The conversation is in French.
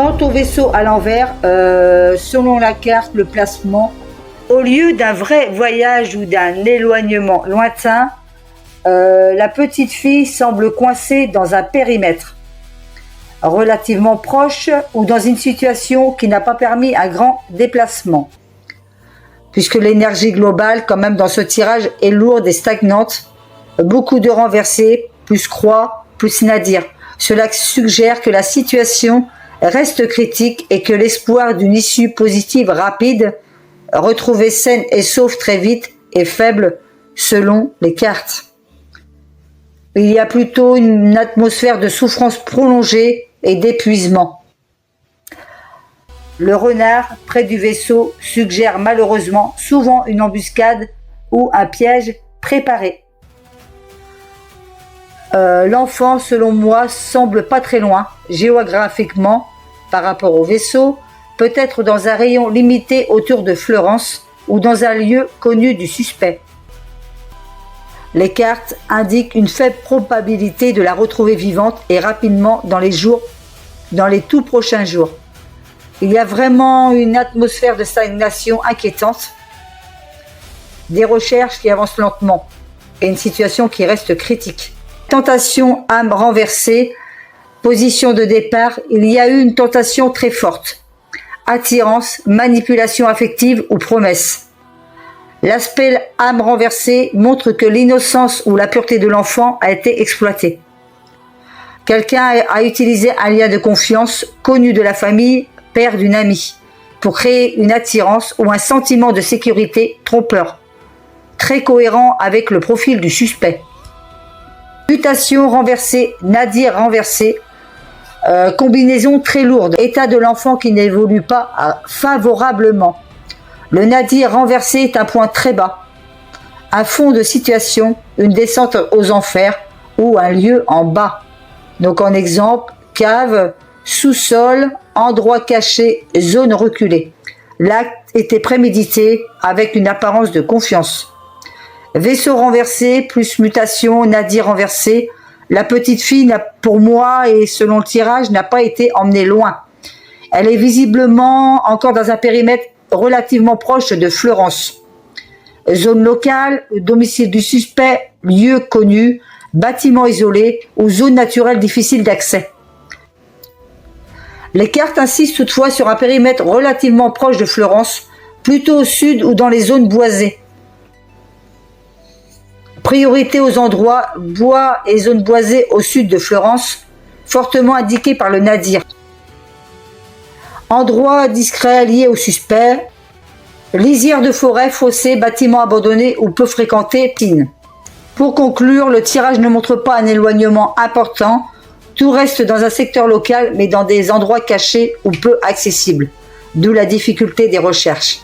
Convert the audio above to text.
Quant au vaisseau à l'envers, selon la carte, le placement, au lieu d'un vrai voyage ou d'un éloignement lointain, la petite fille semble coincée dans un périmètre relativement proche ou dans une situation qui n'a pas permis un grand déplacement. Puisque l'énergie globale, quand même, dans ce tirage est lourde et stagnante, beaucoup de renversés, plus croix, plus nadir. Cela suggère que la situation reste critique et que l'espoir d'une issue positive rapide, retrouvée saine et sauve très vite, est faible selon les cartes. Il y a plutôt une atmosphère de souffrance prolongée et d'épuisement. Le renard près du vaisseau suggère malheureusement souvent une embuscade ou un piège préparé. L'enfant, selon moi, semble pas très loin géographiquement par rapport au vaisseau, peut-être dans un rayon limité autour de Fleurance ou dans un lieu connu du suspect. Les cartes indiquent une faible probabilité de la retrouver vivante et rapidement dans les tout prochains jours. Il y a vraiment une atmosphère de stagnation inquiétante, des recherches qui avancent lentement et une situation qui reste critique. Tentation, âme renversée, position de départ, il y a eu une tentation très forte. Attirance, manipulation affective ou promesse. L'aspect âme renversée montre que l'innocence ou la pureté de l'enfant a été exploitée. Quelqu'un a utilisé un lien de confiance connu de la famille, père d'une amie, pour créer une attirance ou un sentiment de sécurité trompeur, très cohérent avec le profil du suspect. Mutation renversée, nadir renversé, combinaison très lourde, état de l'enfant qui n'évolue pas favorablement. Le nadir renversé est un point très bas, un fond de situation, une descente aux enfers ou un lieu en bas. Donc en exemple, cave, sous-sol, endroit caché, zone reculée. L'acte était prémédité avec une apparence de confiance. Vaisseau renversé plus mutation, nadir renversé. La petite fille, pour moi et selon le tirage, n'a pas été emmenée loin. Elle est visiblement encore dans un périmètre relativement proche de Fleurance. Zone locale, domicile du suspect, lieu connu, bâtiment isolé ou zone naturelle difficile d'accès. Les cartes insistent toutefois sur un périmètre relativement proche de Fleurance, plutôt au sud ou dans les zones boisées. Priorité aux endroits bois et zones boisées au sud de Fleurance, fortement indiqués par le nadir. Endroits discrets liés au suspect, lisière de forêt, fossé, bâtiments abandonnés ou peu fréquentés, pine. Pour conclure, le tirage ne montre pas un éloignement important, tout reste dans un secteur local mais dans des endroits cachés ou peu accessibles, d'où la difficulté des recherches.